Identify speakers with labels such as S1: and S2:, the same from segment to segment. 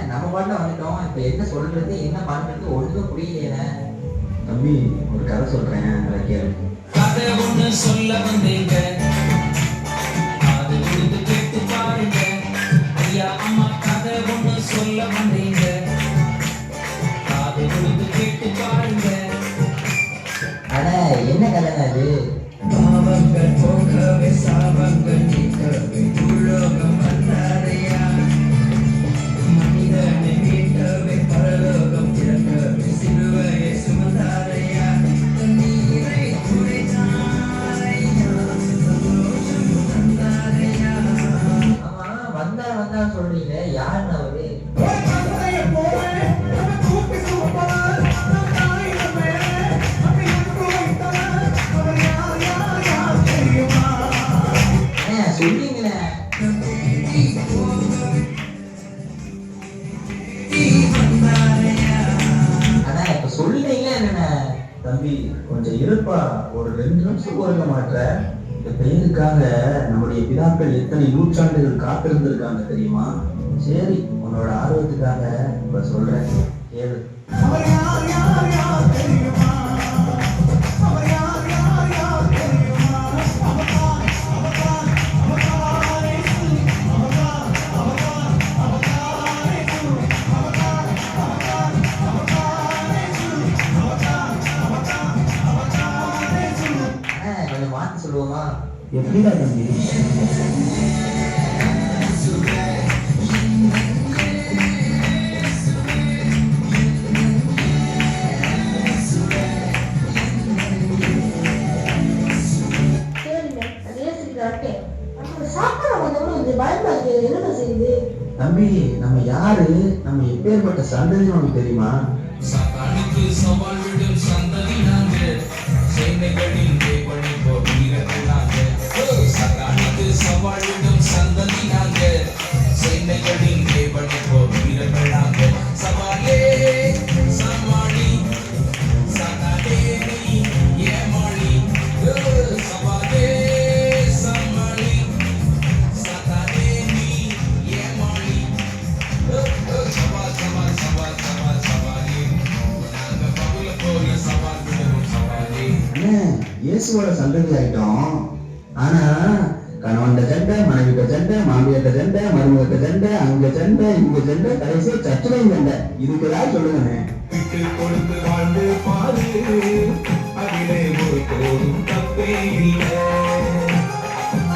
S1: நம்ம பாட்டுல வந்துட்டோம். இப்ப என்ன சொல்றது என்ன பண்றது ஒன்றும் புரியல.
S2: தம்பி ஒரு கதை சொல்றேன், அதை கேளு.
S3: கதை ஒண்ணு சொல்ல வந்தீங்க, அது கொடுத்து கேட்டு பாருங்க. ஐயா அம்மா கதை ஒண்ணு சொல்ல வந்தீங்க, அது கொடுத்து கேட்டு பாருங்க.
S1: அட என்ன கதைங்க அது?
S3: பாவங்கள் போக்கவே சாபங்கள் நீக்கவே உலோகம் வந்தாரையா, மனிதனை மீட்டவே பரலோகம் திறக்கவே சிலுவையை சுமந்தாரையா, தண்ணீரை குறைத்தாரையா, சந்தோஷம் தந்தாரையா.
S1: ஆமா வந்தா சொல்றீங்க, யாருன்னு அவரு? சொல்றீங்களே. ஆனா இப்ப சொல்றீங்களே என்ன?
S2: தம்பி கொஞ்சம் இருப்பா, ஒரு 2 நிமிஷம் இருக்க மாட்ட. இந்த பெயருக்காக நம்முடைய பிதாக்கள் எத்தனை நூற்றாண்டுகள் காத்திருந்திருக்காங்க தெரியுமா? சரி, உன்னோட ஆர்வத்துக்காக இப்ப சொல்றேன், கேளு.
S1: கொஞ்சம் மாத்தி சொல்லுவோமா?
S2: எப்படிடா தம்பி? தம்பி நம்ம யாரு, நம்ம எப்பேற்பட்ட சந்ததி உனக்கு தெரியுமா?
S3: சாத்தானுக்கு சவால் விடும் சந்ததி நாங்க, சேனைகளின் தேவனை வீரர்கள் நாங்க. சாத்தானுக்கு சவால் விடும் சந்ததி நாங்க, சேனைகளின் தேவனை வீரர்கள் நாங்க. சவாலே சமாளி, சாத்தானே நீ ஏமாளி. சவாலே சமாளி, சாத்தானே நீ ஏமாளி. சவால் சவால் சவால் சவால் சவாலே, நாங்க பகுல போல சவால் விடுவோம் சவாலே.
S2: இயேசுவோட சந்ததி ஆயிட்டோம். ஆனா கணவன்ட சண்டை, மனைவிட்ட சண்டை, மாமியார்ட்ட சண்டை, மருமகிட்ட சண்டை, அங்க சண்டை, இங்க சண்டை, கடைசியா சச்சுலையும் சண்டை. இதுக்குதான் சொல்லுங்க.
S3: விட்டு கொடுத்து வாழ்ந்து பாரு, அதிலே ஒரு போதும் தப்பே இல்லை.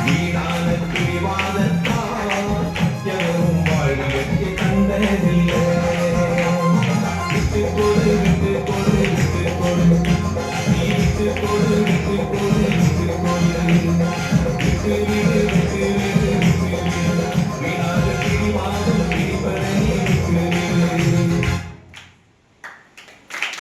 S3: வீணான பிடிவாதத்தால் எவரும் வாழ்க்கைக்கு கண்டதில்லை. விட்டு